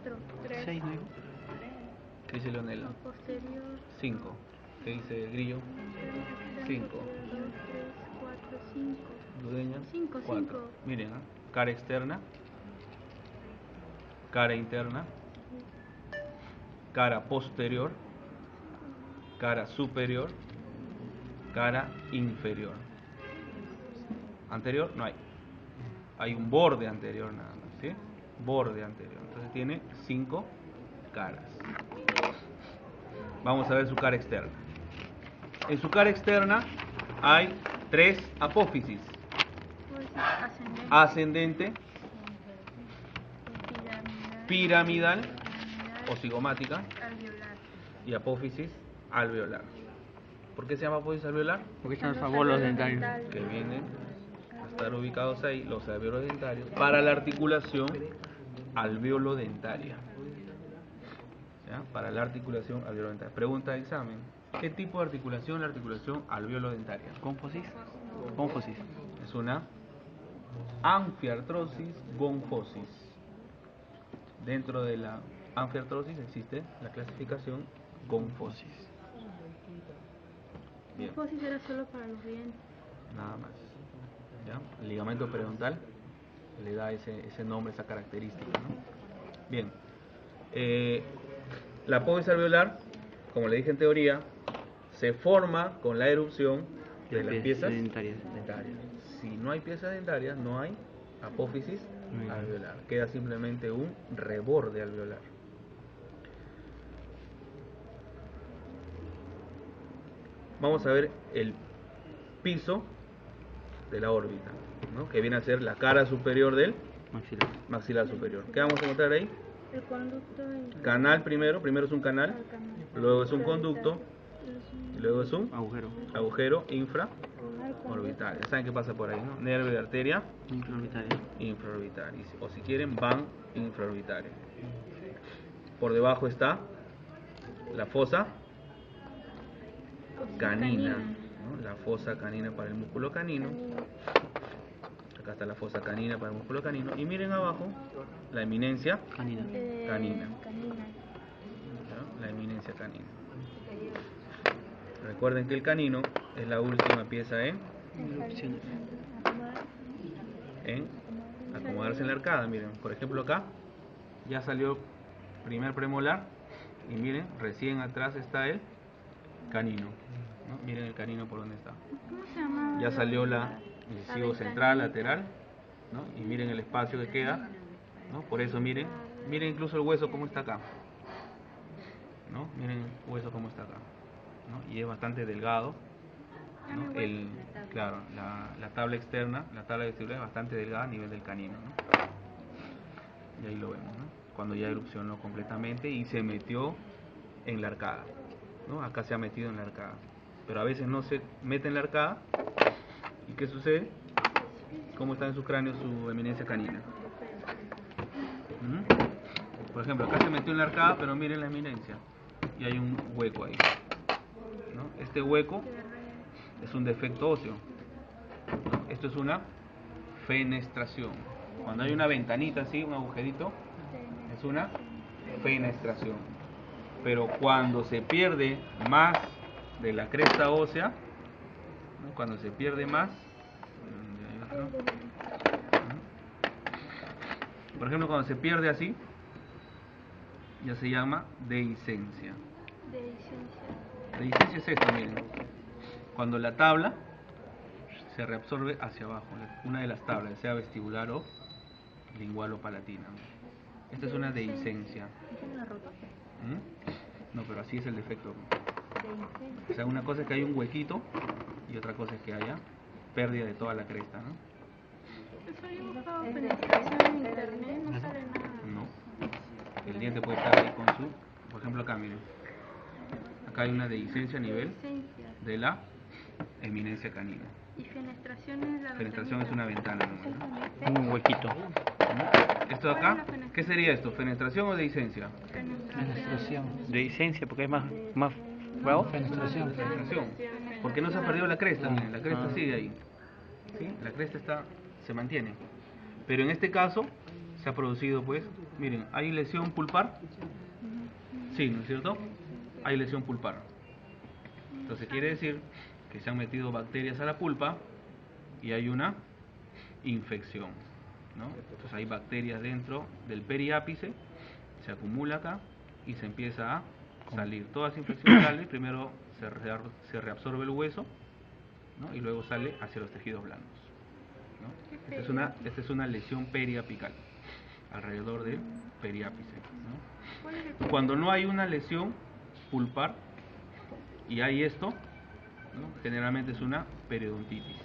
4, 3. 6, ¿no? ¿Qué dice Leonela? Posterior. 5. ¿Qué dice Grillo? 5. 2, 3, 4, 5. Dudeña. 5, 4. 5. Miren, cara externa, cara interna, cara posterior, cara superior, cara inferior. Anterior no hay. Hay un borde anterior nada más, ¿sí? Borde anterior. Entonces tiene 5 caras. Vamos a ver su cara externa. En su cara externa hay 3 apófisis. Ascendente, piramidal o cigomática y apófisis alveolar. ¿Por qué se llama apófisis alveolar? Porque están los abolos dentarios. Que vienen a estar ubicados ahí los alveolos dentarios para la articulación alveolo-dentaria. ¿Ya? Para la articulación alveolo-dentaria. Pregunta de examen. ¿Qué tipo de articulación es la articulación alveolo-dentaria? ¿Confosis? Confosis. Es una anfiartrosis gonfosis. Dentro de la anfiartrosis existe la clasificación gonfosis. Bien. Gonfosis era solo para los dientes. Nada más. ¿Ya? El ligamento periodontal le da ese nombre, esa característica, ¿no? Bien. La apófisis alveolar, como le dije en teoría, se forma con la erupción de las piezas dentarias. Si no hay piezas dentarias, no hay apófisis alveolar. Queda simplemente un reborde alveolar. Vamos a ver el piso de la órbita, ¿no? Que viene a ser la cara superior del maxilar superior. ¿Qué vamos a encontrar ahí? El conducto. Canal primero es un canal, luego es un conducto, y luego es un agujero infraorbital. Ya saben qué pasa por ahí, ¿no? Nervio y arteria infraorbitaria. O si quieren, van infraorbitaria. Por debajo está la fosa canina, ¿no? La fosa canina para el músculo canino. Acá está la fosa canina para el músculo canino. Y miren abajo la eminencia canina. La eminencia canina. Recuerden que el canino es la última pieza en acomodarse en la arcada. Miren, por ejemplo acá ya salió primer premolar y miren, recién atrás está el canino, ¿no? Miren el canino por donde está. Ya salió el incisivo central, lateral, ¿no? Y miren el espacio que queda, ¿no? Por eso miren incluso el hueso como está acá, ¿no? Miren el hueso como está acá, ¿no? Y es bastante delgado, ¿no? Claro, la tabla externa, la tabla vestibular es bastante delgada a nivel del canino, ¿no? Y ahí lo vemos, ¿no? Cuando ya erupcionó completamente y se metió en la arcada, ¿no? Acá se ha metido en la arcada, pero a veces no se mete en la arcada. ¿Y qué sucede? ¿Cómo está en su cráneo su eminencia canina? Por ejemplo, acá se metió en la arcada, pero miren la eminencia y hay un hueco ahí, ¿no? Este hueco es un defecto óseo, ¿no? Esto es una fenestración. Cuando hay una ventanita así, un agujerito, es una fenestración. Pero cuando se pierde más de la cresta ósea, ¿no? Cuando se pierde más, por ejemplo, cuando se pierde así, ya se llama dehiscencia. Dehiscencia es esto, miren. Cuando la tabla se reabsorbe hacia abajo, una de las tablas, sea vestibular o lingual o palatina. Esta es una dehiscencia. No, pero así es el defecto. O sea, una cosa es que hay un huequito y otra cosa es que haya pérdida de toda la cresta, ¿no? No. El diente puede estar ahí con su... Por ejemplo acá, miren. Acá hay una dehiscencia a nivel de la eminencia canina. ¿Y fenestración es la fenestración? Es una ventana, ¿no? Un huequito. ¿Esto de acá? ¿Qué sería esto? ¿Fenestración o dehiscencia? Fenestración. Dehiscencia porque es más ¿bravo? Fenestración. Porque no se ha perdido la cresta, miren, la cresta sigue ahí. ¿Sí? La cresta se mantiene. Pero en este caso se ha producido, pues, miren, ¿hay lesión pulpar? Sí, ¿no es cierto? Hay lesión pulpar. Entonces quiere decir que se han metido bacterias a la pulpa y hay una infección, ¿no? Entonces hay bacterias dentro del periápice, se acumula acá y se empieza a salir. Toda esa infección sale, primero se reabsorbe el hueso, ¿no? Y luego sale hacia los tejidos blandos, ¿no? Esta es una lesión periapical alrededor del periápice, ¿no? Cuando no hay una lesión pulpar y hay esto, ¿no? Generalmente es una periodontitis,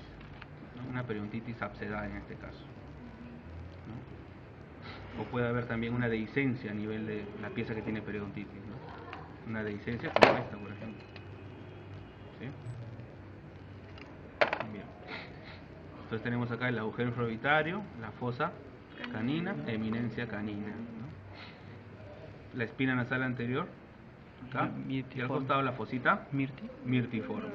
¿no? Una periodontitis abscedada en este caso, ¿no? O puede haber también una dehiscencia a nivel de la pieza que tiene periodontitis, ¿no? Una dehiscencia como esta, por ejemplo. ¿Sí? Bien. Entonces tenemos acá el agujero infraorbitario, la fosa canina, eminencia canina, ¿no? La espina nasal anterior, acá, y al costado la fosita mirtiforme.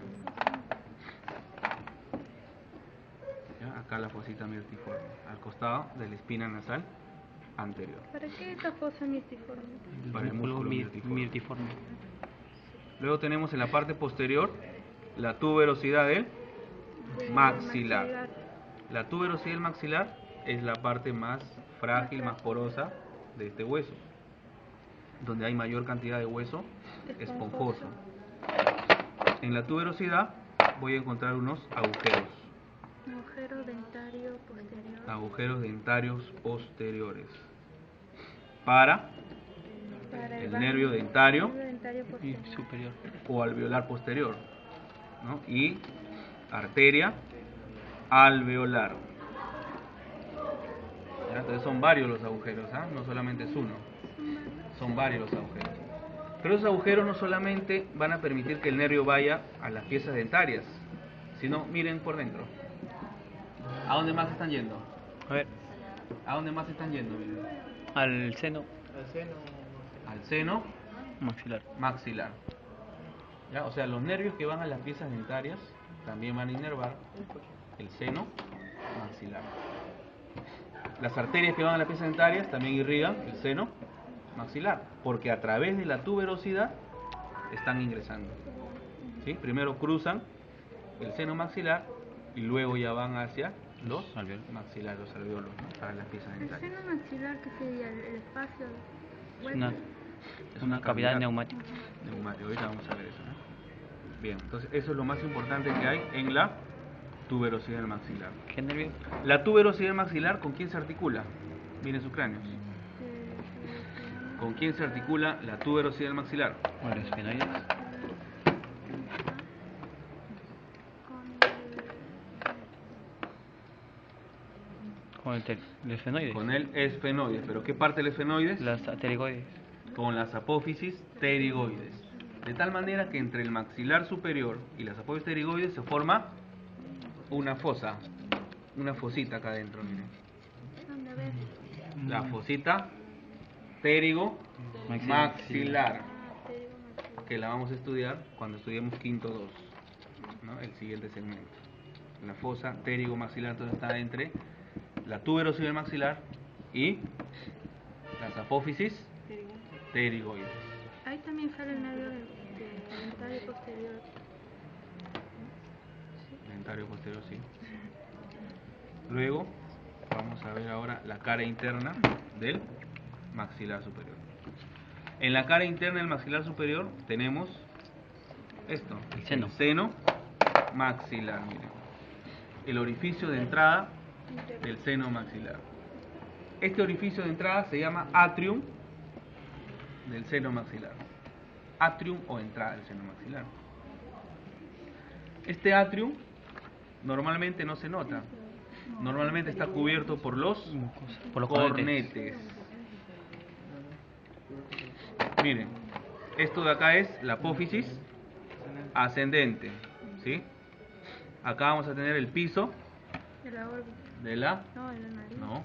¿Ya? Acá la fosita mirtiforme, al costado de la espina nasal anterior. ¿Para qué esta fosa mirtiforme? Para el músculo mirtiforme. Luego tenemos en la parte posterior la tuberosidad del maxilar. La tuberosidad del maxilar es la parte más frágil, más porosa de este hueso, donde hay mayor cantidad de hueso esponjoso. En la tuberosidad voy a encontrar unos agujeros. Agujero dentario posterior. Agujeros dentarios posteriores. Para el nervio dentario y superior o alveolar posterior, ¿no? Y arteria alveolar. ¿Ya? Entonces son varios los agujeros, ¿ah? No solamente es uno, son varios los agujeros. Pero esos agujeros no solamente van a permitir que el nervio vaya a las piezas dentarias, sino miren por dentro. ¿A dónde más están yendo? A ver, ¿A dónde más están yendo? Miren. al seno Al seno maxilar. ¿Ya? O sea, los nervios que van a las piezas dentarias también van a inervar el seno maxilar. Las arterias que van a las piezas dentarias también irrigan el seno maxilar, porque a través de la tuberosidad están ingresando, ¿sí? Primero cruzan el seno maxilar y luego ya van hacia los maxilares, los alveolos, ¿no? Para las piezas ¿El dentarias. seno maxilar qué sería? ¿El espacio? Es una cavidad neumática. Ahorita vamos a ver eso, ¿no? Bien, entonces eso es lo más importante que hay en la tuberosidad del maxilar. ¿Qué nervio? La tuberosidad del maxilar, ¿con quién se articula? Miren sus cráneos. ¿Con quién se articula la tuberosidad del maxilar? Con los esfenoides. Con el esfenoides. Con el esfenoides. ¿Pero qué parte del esfenoides? Las pterigoides. Con las apófisis pterigoides. De tal manera que entre el maxilar superior y las apófisis pterigoides se forma una fosa, una fosita acá adentro, miren. La fosita pterigo maxilar, que la vamos a estudiar cuando estudiemos quinto 2, ¿no? El siguiente segmento. La fosa pterigo maxilar, entonces está entre la tuberosidad del maxilar y las apófisis pterigoides. Ahí también sale el nervio dentario posterior. Dentario posterior, sí. Luego vamos a ver ahora la cara interna del maxilar superior. En la cara interna del maxilar superior tenemos esto, el seno maxilar, miren. El orificio de entrada del seno maxilar. Este orificio de entrada se llama atrium del seno maxilar. Atrium o entrada del seno maxilar. Este atrium normalmente no se nota. Normalmente está cubierto por los cornetes. Miren, esto de acá es la apófisis ascendente, ¿sí? Acá vamos a tener el piso De la órbita. de la No, de la nariz. no,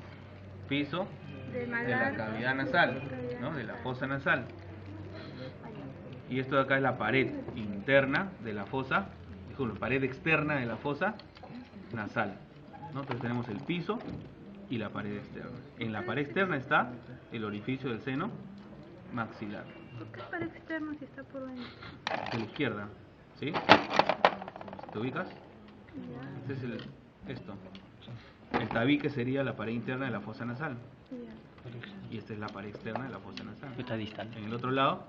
piso De de la cavidad nasal, ¿no? De la fosa nasal. Y esto de acá es la pared interna de la fosa, disculpen, pared externa de la fosa nasal, ¿no? Entonces tenemos el piso y la pared externa. En la pared externa está el orificio del seno maxilar. ¿Por qué pared externa si está por dentro? De la izquierda, ¿sí? ¿Te ubicas? Ya, Este es esto. El tabique sería la pared interna de la fosa nasal. ya, Y esta es la pared externa de la fosa nasal. Está distal. En el otro lado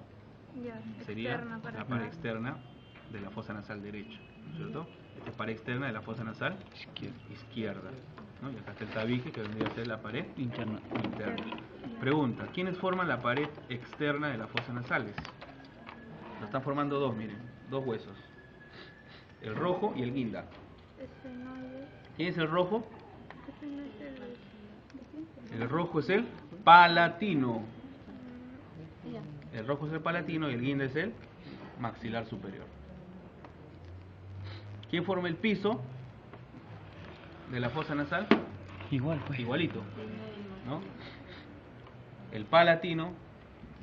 ya. sería Externa para la pared atrás. externa de la fosa nasal derecha, ¿no es cierto? Esta es pared externa de la fosa nasal izquierda, ¿no? Y acá está el tabique, que vendría a ser la pared Interna. interna. Pregunta, ¿quiénes forman la pared externa de las fosas nasales? Lo están formando dos, miren, dos huesos. El rojo y el guinda. Ese no es. ¿Quién es el rojo? Ese no es el. El rojo es el palatino. El rojo es el palatino y el guinda es el maxilar superior. ¿Quién forma el piso de la fosa nasal? Igual, pues. Igualito, ¿no? El palatino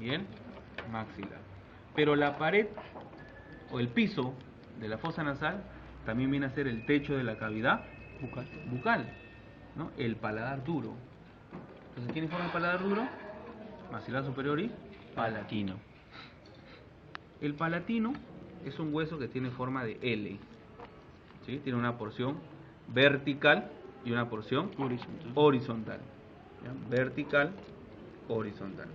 y el maxilar. Pero la pared o el piso de la fosa nasal también viene a ser el techo de la cavidad bucal, ¿no? El paladar duro. Entonces, ¿quién forma el paladar duro? Maxilar superior y palatino. El palatino es un hueso que tiene forma de L, ¿sí? Tiene una porción vertical y una porción horizontal. ¿Ya? Vertical, horizontal.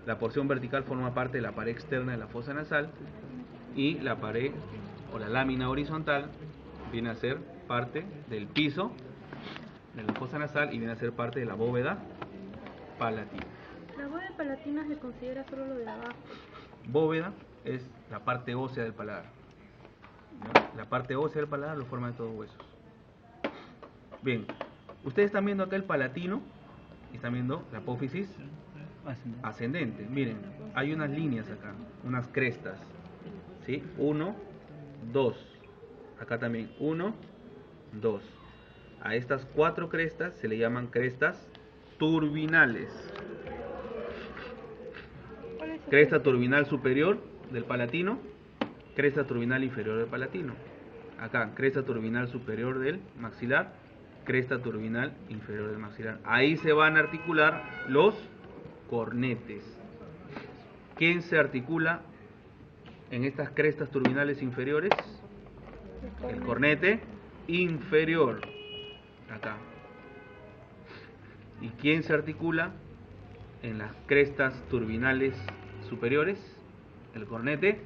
La porción vertical forma parte de la pared externa de la fosa nasal y la pared o la lámina horizontal viene a ser parte del piso de la fosa nasal y viene a ser parte de la bóveda palatina. La bóveda palatina se considera solo lo de abajo. Bóveda es la parte ósea del paladar. ¿Ya? La parte ósea del paladar lo forman todos huesos. Bien, ustedes están viendo acá el palatino y están viendo la apófisis ascendente. Miren, hay unas líneas acá, unas crestas, ¿sí? 1, 2. Acá también 1, 2. A estas 4 crestas se le llaman crestas turbinales. ¿Cuál es el Cresta turbinal superior del palatino, cresta turbinal inferior del palatino. Acá, cresta turbinal superior del maxilar, cresta turbinal inferior del maxilar. Ahí se van a articular los cornetes. ¿Quién se articula en estas crestas turbinales inferiores? El cornete inferior. Acá. ¿Y quién se articula en las crestas turbinales superiores? El cornete.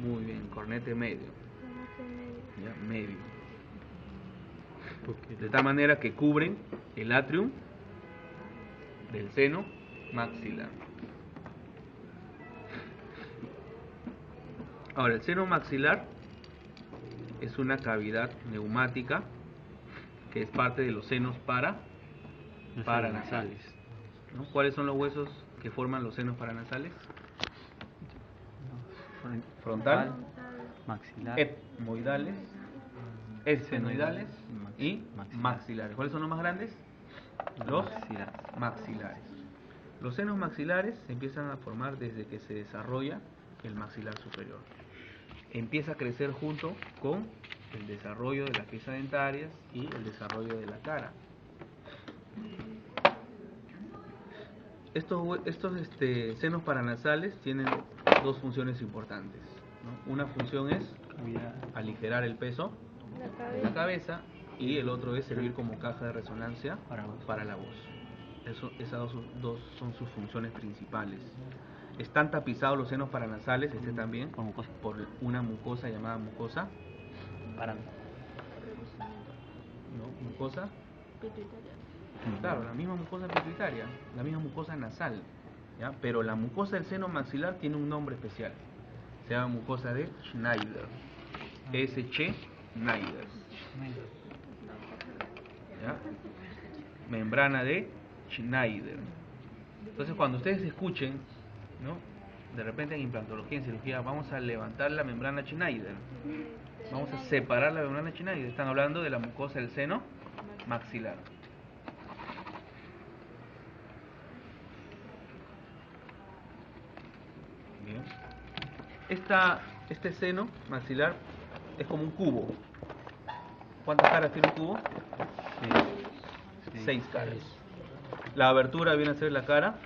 Muy bien, cornete medio. Ya, medio. De tal manera que cubren el atrium del seno maxilar. Ahora, el seno maxilar es una cavidad neumática que es parte de los senos paranasales. ¿No? ¿Cuáles son los huesos que forman los senos paranasales? Frontal, maxilar, etmoidales, esfenoidales y maxilares. ¿Cuáles son los más grandes? Los maxilares. Los senos maxilares se empiezan a formar desde que se desarrolla el maxilar superior. Empieza a crecer junto con el desarrollo de las piezas dentarias y el desarrollo de la cara. Estos senos paranasales tienen dos funciones importantes, ¿no? Una función es aligerar el peso de la cabeza y el otro es servir como caja de resonancia para la voz. Esas dos son sus funciones principales. Están tapizados los senos paranasales, también, por una mucosa llamada mucosa mucosa pituitaria. Claro, la misma mucosa pituitaria, la misma mucosa nasal, ¿ya? Pero la mucosa del seno maxilar tiene un nombre especial. Se llama mucosa de Schneider. S.Ch. Schneider. ¿Ya? Membrana de Schneider. Entonces, cuando ustedes escuchen, ¿no? De repente en implantología, en cirugía, vamos a levantar la membrana Schneider. Vamos a separar la membrana Schneider. Están hablando de la mucosa del seno maxilar. Bien. Este seno maxilar es como un cubo. ¿Cuántas caras tiene un cubo? 6 caras. La abertura viene a ser la cara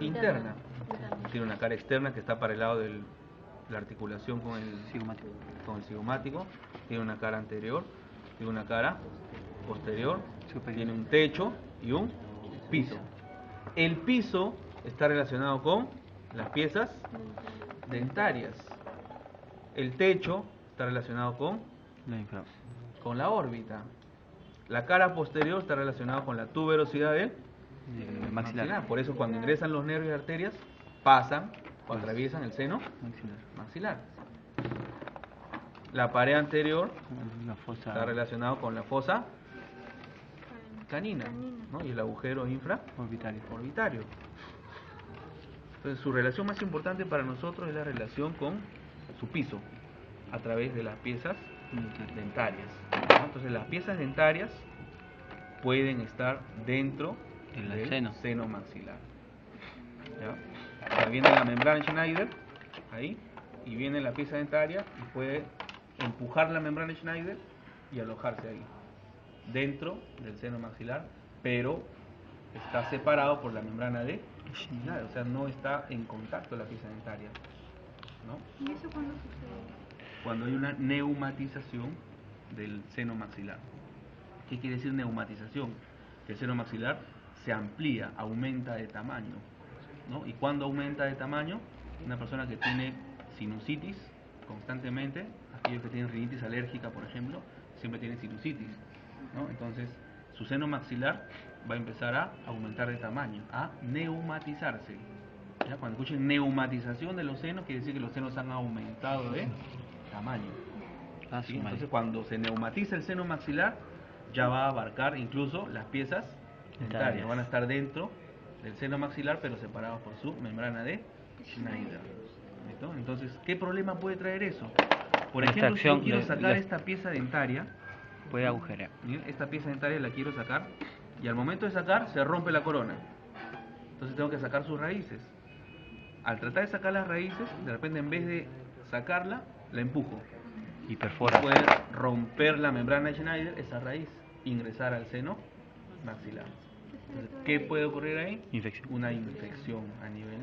interna. Tiene una cara externa que está para el lado de la articulación con el cigomático. Tiene una cara anterior, tiene una cara posterior, tiene un techo y un piso. El piso está relacionado con las piezas dentarias. El techo está relacionado con la órbita. La cara posterior está relacionada con la tuberosidad del maxilar. Por eso cuando ingresan los nervios y arterias, pasan o atraviesan el seno maxilar. La pared anterior está relacionado con la fosa canina, ¿no? Y el agujero infraorbitario. Entonces su relación más importante para nosotros es la relación con su piso a través de las piezas dentarias, ¿no? Entonces las piezas dentarias pueden estar dentro del seno maxilar, ¿ya? O sea, viene la membrana Schneider ahí y viene la pieza dentaria y puede empujar la membrana Schneider y alojarse ahí dentro del seno maxilar, pero está separado por la membrana de Schneider, o sea, no está en contacto la pieza dentaria, ¿no? ¿Y eso cuándo sucede? Cuando hay una neumatización del seno maxilar. ¿Qué quiere decir neumatización? Que el seno maxilar se amplía, aumenta de tamaño, ¿no? ¿Y cuándo aumenta de tamaño? Una persona que tiene sinusitis constantemente, aquellos que tienen rinitis alérgica, por ejemplo, siempre tienen sinusitis, ¿no? Entonces, su seno maxilar va a empezar a aumentar de tamaño, a neumatizarse. ¿Ya? Cuando escuchen neumatización de los senos, quiere decir que los senos han aumentado de tamaño. ¿Sí? Entonces, cuando se neumatiza el seno maxilar, ya va a abarcar incluso las piezas dentarias. Van a estar dentro del seno maxilar, pero separados por su membrana de Schneider. ¿Listo? Entonces, ¿qué problema puede traer eso? Por ejemplo, si yo quiero sacar esta pieza dentaria, puede agujerear. Esta pieza dentaria la quiero sacar, y al momento de sacar, se rompe la corona. Entonces tengo que sacar sus raíces. Al tratar de sacar las raíces, de repente en vez de sacarla, la empujo. Y perfora. Puede romper la membrana de Schneider, esa raíz, ingresar al seno maxilar. Entonces, ¿qué puede ocurrir ahí? Infección. Una infección a nivel,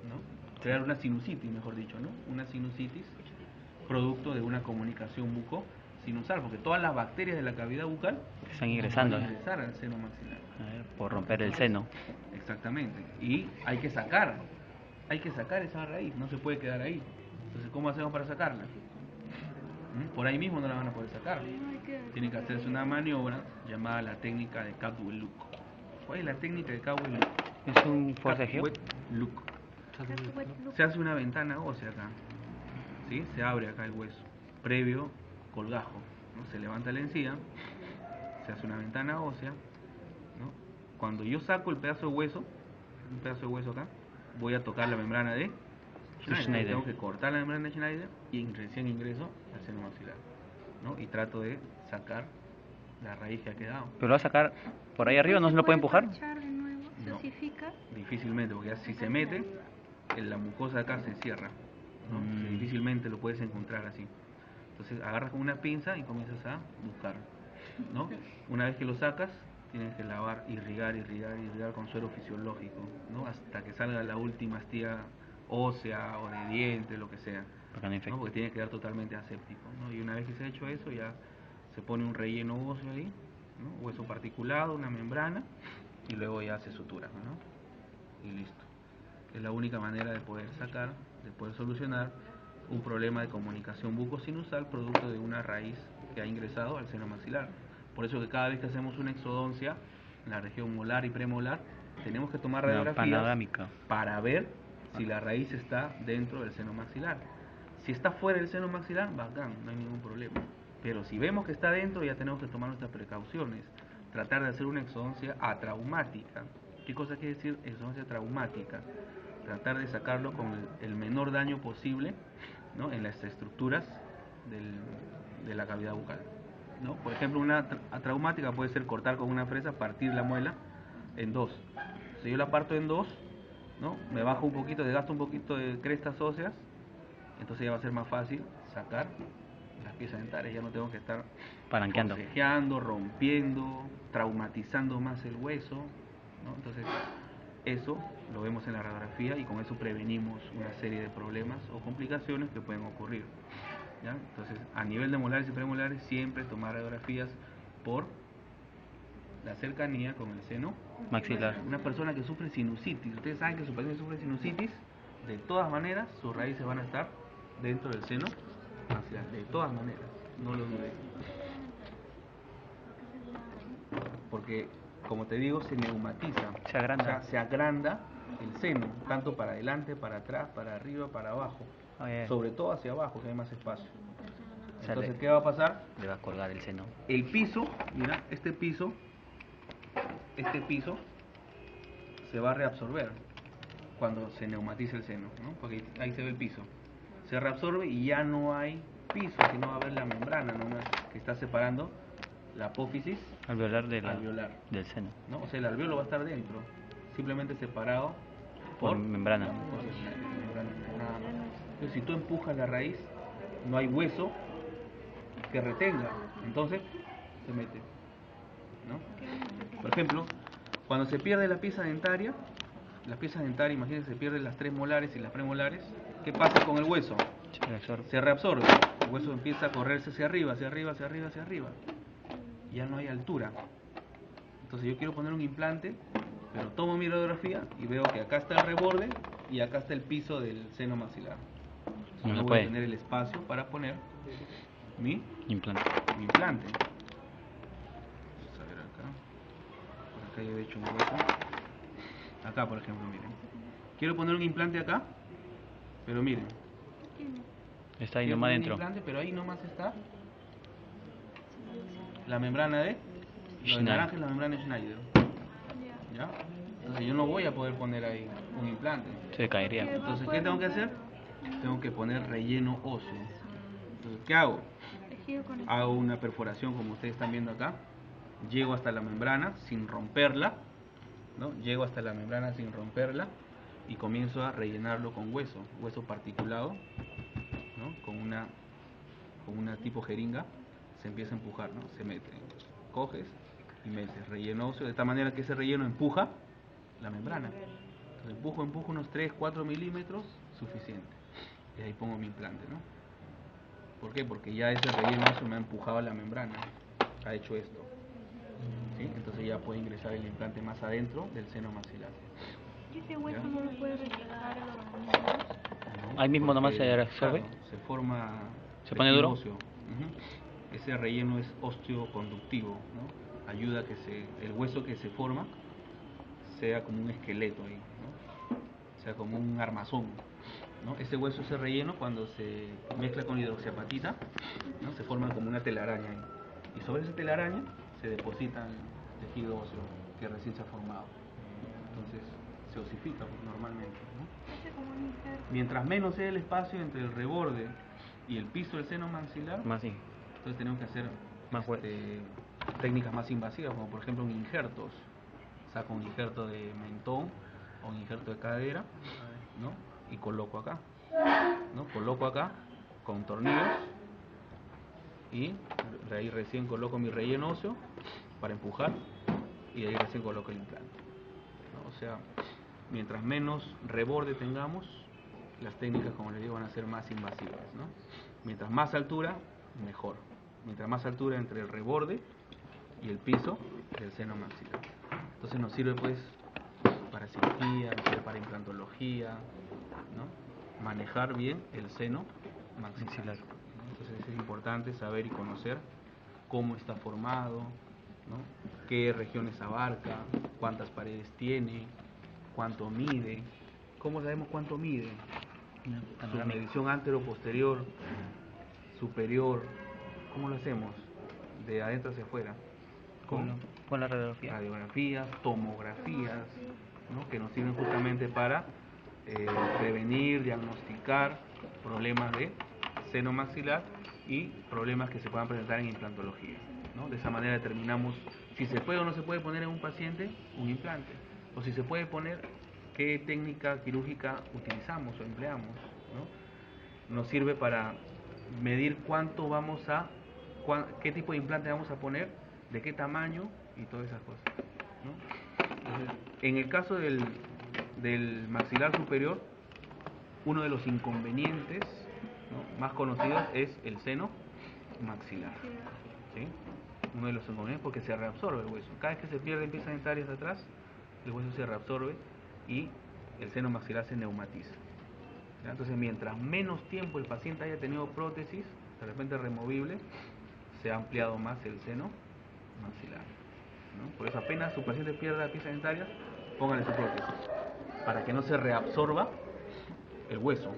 ¿no? Crear una sinusitis, mejor dicho, ¿no? Una sinusitis producto de una comunicación buco-sinusal, porque todas las bacterias de la cavidad bucal están ingresando. van a ingresar al seno maxilar. Por romper el seno. Exactamente. Y hay que sacar esa raíz, no se puede quedar ahí. Entonces, ¿cómo hacemos para sacarla? Por ahí mismo no la van a poder sacar. Tiene que hacerse una maniobra llamada la técnica de Cadwell-Look. ¿Cuál es la técnica de Cadwell-Look? Es un forcejeo. Cadwell-Look. Se hace una ventana ósea acá, ¿sí? Se abre acá el hueso, previo colgajo, ¿no? Se levanta la encía, se hace una ventana ósea, ¿no? Cuando yo saco el pedazo de hueso, un pedazo de hueso acá, voy a tocar la membrana de Schneider. Tengo que cortar la membrana de Schneider y recién ingreso al seno maxilar, ¿no? Y trato de sacar la raíz que ha quedado. ¿Pero lo va a sacar por ahí arriba? ¿No se lo puede empujar? No, difícilmente, porque si se mete, la mucosa de acá se cierra, ¿no? Difícilmente lo puedes encontrar así. Entonces agarras con una pinza y comienzas a buscar, ¿no? Una vez que lo sacas, tienes que lavar, irrigar con suero fisiológico, ¿no? Hasta que salga la última astilla ósea o de diente, lo que sea, ¿no? Porque tiene que quedar totalmente aséptico, ¿no? Y una vez que se ha hecho eso, ya se pone un relleno óseo ahí, ¿no? Hueso particulado, una membrana, y luego ya se sutura, ¿no? Y listo. Es la única manera de poder sacar, de poder solucionar un problema de comunicación bucosinusal producto de una raíz que ha ingresado al seno maxilar. Por eso que cada vez que hacemos una exodoncia en la región molar y premolar, tenemos que tomar radiografías para ver si la raíz está dentro del seno maxilar. Si está fuera del seno maxilar, bacán, no hay ningún problema. Pero si vemos que está dentro, ya tenemos que tomar nuestras precauciones. Tratar de hacer una exodoncia atraumática. ¿Qué cosa quiere decir exodoncia traumática? Tratar de sacarlo con el menor daño posible, ¿no? En las estructuras de la cavidad bucal, ¿no? Por ejemplo, una traumática puede ser cortar con una fresa, partir la muela en dos. Si yo la parto en dos, ¿no? Me bajo un poquito, desgasto un poquito de crestas óseas, entonces ya va a ser más fácil sacar las piezas dentarias, ya no tengo que estar Palanqueando. forcejeando, rompiendo, traumatizando más el hueso, ¿no? Entonces, eso lo vemos en la radiografía y con eso prevenimos una serie de problemas o complicaciones que pueden ocurrir, ¿ya? Entonces, a nivel de molares y premolares, siempre tomar radiografías por la cercanía con el seno Maxilar. Una persona que sufre sinusitis, ustedes saben que su paciente sufre sinusitis, de todas maneras sus raíces van a estar dentro del seno maxilar, de todas maneras, no lo duden. Porque, como te digo, se neumatiza, Se agranda. o sea, se agranda el seno, tanto para adelante, para atrás, para arriba, para abajo, sobre todo hacia abajo, que hay más espacio. Entonces, ¿qué va a pasar? Le va a colgar el seno. El piso, mira, este piso se va a reabsorber cuando se neumatiza el seno, ¿no? Porque ahí se ve el piso. Se reabsorbe y ya no hay piso, sino va a haber la membrana nomás que está separando la apófisis Alveolar del seno. ¿no? O sea, el alveolo va a estar dentro, simplemente separado por membrana. Por membrana, nada más. Entonces, si tú empujas la raíz, no hay hueso que retenga, entonces se mete, ¿no? Por ejemplo, cuando se pierde la pieza dentaria, imagínense, se pierden las 3 molares y las premolares, ¿qué pasa con el hueso? Se reabsorbe, el hueso empieza a correrse hacia arriba, hacia arriba, hacia arriba, hacia arriba, ya no hay altura. Entonces yo quiero poner un implante, pero tomo mi radiografía y veo que acá está el reborde y acá está el piso del seno maxilar. Entonces, no voy a tener el espacio para poner mi implante. Vamos a ver acá. Por acá yo he hecho un hueco. Acá, por ejemplo, miren. Quiero poner un implante acá, pero miren. Está ahí nomás dentro. Implante, pero ahí nomás está la membrana de... Lo de naranja es la membrana de Schneider. ¿Ya? Entonces yo no voy a poder poner ahí un implante. Se caería. Entonces, ¿qué tengo que hacer? Tengo que poner relleno óseo. Entonces, ¿qué hago? Hago una perforación como ustedes están viendo acá. Llego hasta la membrana sin romperla, ¿no? Llego hasta la membrana sin romperla y comienzo a rellenarlo con hueso particulado, ¿no? Con una tipo jeringa. Se empieza a empujar, ¿no? Se mete, coges y metes relleno óseo de tal manera que ese relleno empuja la membrana. Entonces empujo unos 3-4 milímetros, suficiente. Y ahí pongo mi implante, ¿no? ¿Por qué? Porque ya ese relleno óseo me ha empujado a la membrana, ha hecho esto, ¿sí? Entonces ya puede ingresar el implante más adentro del seno maxilar. ¿Y ese hueso no lo puede reflejar el organismo? No, ahí mismo nomás se absorbe. Claro, se forma. ¿Se pone duro? Óseo. Ese relleno es osteoconductivo, ¿no? Ayuda a que el hueso que se forma sea como un esqueleto ahí, ¿no? Sea como un armazón, ¿no? Ese hueso, ese relleno, cuando se mezcla con hidroxiapatita, ¿no? Se forma como una telaraña ahí. Y sobre esa telaraña se deposita el tejido óseo que recién se ha formado. Entonces se osifica normalmente, ¿no? Mientras menos sea el espacio entre el reborde y el piso del seno maxilar, más sí. Entonces tenemos que hacer técnicas más invasivas, como por ejemplo injertos. Saco un injerto de mentón o un injerto de cadera, ¿no? Y coloco acá, ¿no? Coloco acá con tornillos y de ahí recién coloco mi relleno óseo para empujar y de ahí recién coloco el implante, ¿no? O sea, mientras menos reborde tengamos, las técnicas, como les digo, van a ser más invasivas, ¿no? Mientras más altura, mejor. Mientras más altura entre el reborde y el piso del seno maxilar. Entonces nos sirve pues para cirugía, nos sirve para implantología, ¿no? Manejar bien el seno maxilar. Entonces es importante saber y conocer cómo está formado, ¿no? Qué regiones abarca, cuántas paredes tiene, cuánto mide. ¿Cómo sabemos cuánto mide? Su medición antero-posterior, superior. ¿Cómo lo hacemos? De adentro hacia afuera. Con la radiografía. Radiografías, tomografías, ¿no? Que nos sirven justamente para prevenir, diagnosticar problemas de seno maxilar y problemas que se puedan presentar en implantología, ¿no? De esa manera determinamos si se puede o no se puede poner en un paciente un implante, o si se puede poner, qué técnica quirúrgica utilizamos o empleamos, ¿no? Nos sirve para medir cuánto vamos a, qué tipo de implante vamos a poner, de qué tamaño y todas esas cosas, ¿no? Entonces, en el caso del maxilar superior, uno de los inconvenientes, ¿no?, más conocidos es el seno maxilar, ¿sí? Uno de los inconvenientes porque se reabsorbe el hueso. Cada vez que se pierden piezas dentarias de atrás, el hueso se reabsorbe y el seno maxilar se neumatiza. ¿Ya? Entonces, mientras menos tiempo el paciente haya tenido prótesis, de repente removible, se ha ampliado más el seno maxilar, ¿no? Por eso apenas su paciente pierda piezas dentarias, póngale su prótesis, para que no se reabsorba el hueso,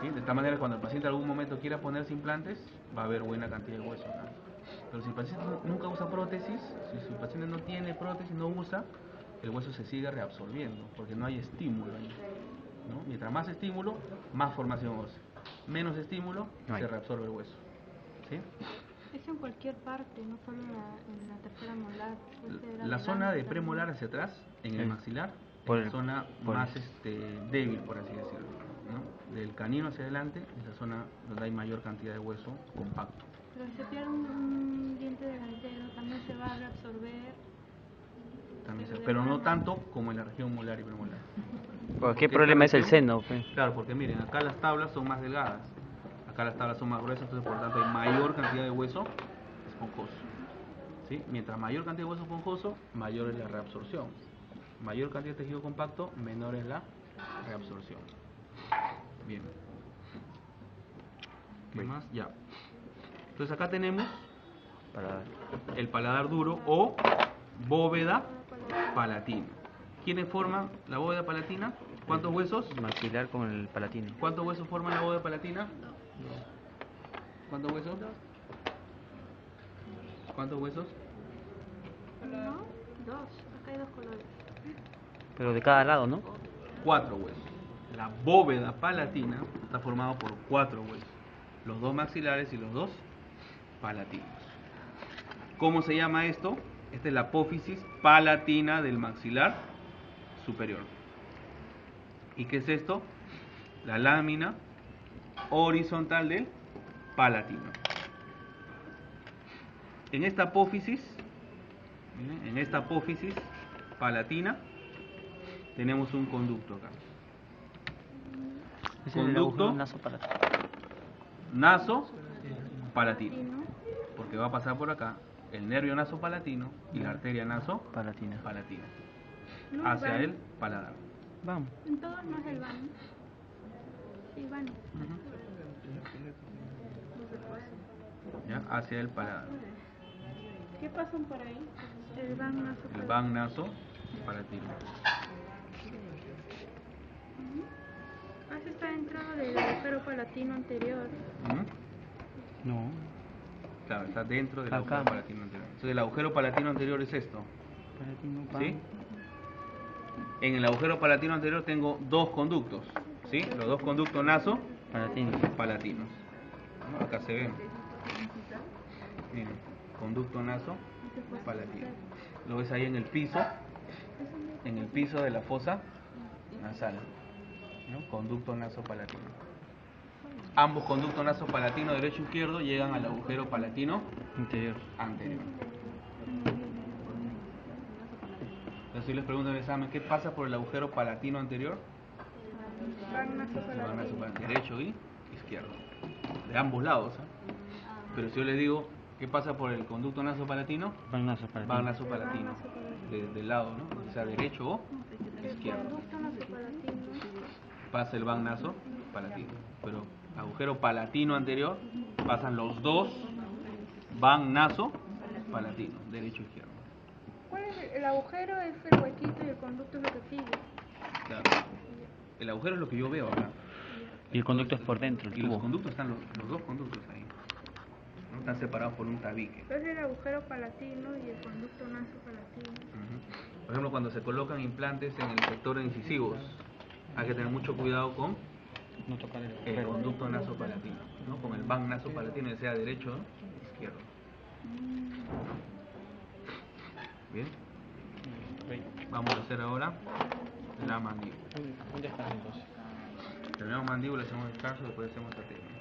¿sí? De tal manera que cuando el paciente en algún momento quiera ponerse implantes, va a haber buena cantidad de hueso acá. Pero si el paciente nunca usa prótesis, si su paciente no tiene prótesis, no usa, el hueso se sigue reabsorbiendo, porque no hay estímulo ahí, ¿no? Mientras más estímulo, más formación ósea. Menos estímulo, se reabsorbe el hueso, ¿sí? Es en cualquier parte, no solo en la tercera molar. La zona de premolar hacia atrás, en el maxilar, es la zona más débil, por así decirlo, ¿no? Del canino hacia adelante es la zona donde hay mayor cantidad de hueso compacto. Pero si se pierde un diente delantero, también se va a reabsorber. También pero no tanto como en la región molar y premolar. ¿Qué problema es el seno? Claro, porque miren, acá las tablas son más delgadas, acá las tablas son más gruesas, entonces por lo tanto hay mayor cantidad de hueso esponjoso, ¿sí? Mientras mayor cantidad de hueso esponjoso, mayor es la reabsorción. Mayor cantidad de tejido compacto, menor es la reabsorción. Bien. ¿Qué más? Ya. Entonces acá tenemos el paladar duro o bóveda palatina. ¿Quiénes forman la bóveda palatina? ¿Cuántos huesos? Maxilar con el palatino. ¿Cuántos huesos forman la bóveda palatina? ¿Cuántos huesos? ¿Cuántos huesos? No, dos. Acá hay dos colores. Pero de cada lado, ¿no? 4 huesos. La bóveda palatina está formada por 4 huesos. Los 2 maxilares y los 2 palatinos. ¿Cómo se llama esto? Esta es la apófisis palatina del maxilar superior. ¿Y qué es esto? La lámina horizontal del palatino. En esta apófisis palatina tenemos un conducto acá. Conducto naso palatino, porque va a pasar por acá el nervio naso palatino y la arteria naso palatino No, hacia el paladar. Vamos. En todos no es el van. Sí, van. ¿Ya? Hacia el paladar. ¿Qué pasan por ahí? El van naso palatino. Ese está dentro del agujero palatino anterior. No. Claro, está dentro del agujero palatino anterior. Entonces el agujero palatino anterior es esto. ¿Sí? En el agujero palatino anterior tengo 2 conductos, ¿sí? Los 2 conductos naso palatinos. ¿No? Acá se ven. Miren, conducto naso palatino. Lo ves ahí en el piso de la fosa nasal, ¿no? Conducto naso palatino. Ambos conductos naso palatino derecho e izquierdo llegan al agujero palatino anterior. Entonces, si les pregunto en el examen, ¿qué pasa por el agujero palatino anterior? Van naso palatino. Derecho y izquierdo. De ambos lados, ¿eh? Pero si yo les digo, ¿qué pasa por el conducto naso palatino? Van naso palatino. Del lado, ¿no? O sea, derecho o izquierdo. Conducto naso palatino. Pasa el van naso palatino. Pero agujero palatino anterior pasan los 2 van naso palatino, derecho e izquierdo. ¿Cuál es el agujero? Es el huequito y el conducto es lo que sigue. Claro. El agujero es lo que yo veo acá. Y el conducto es por dentro. Y los conductos están los 2 conductos ahí. ¿No? Están separados por un tabique. Entonces el agujero palatino y el conducto naso palatino. Por ejemplo, cuando se colocan implantes en el sector de incisivos, hay que tener mucho cuidado con No tocar el conducto naso palatino, ¿no? Con el van naso palatino, ya sea derecho o izquierdo. Bien. Vamos a hacer ahora la mandíbula. ¿Dónde están entonces? Terminamos mandíbula, hacemos descanso, después hacemos esta técnica.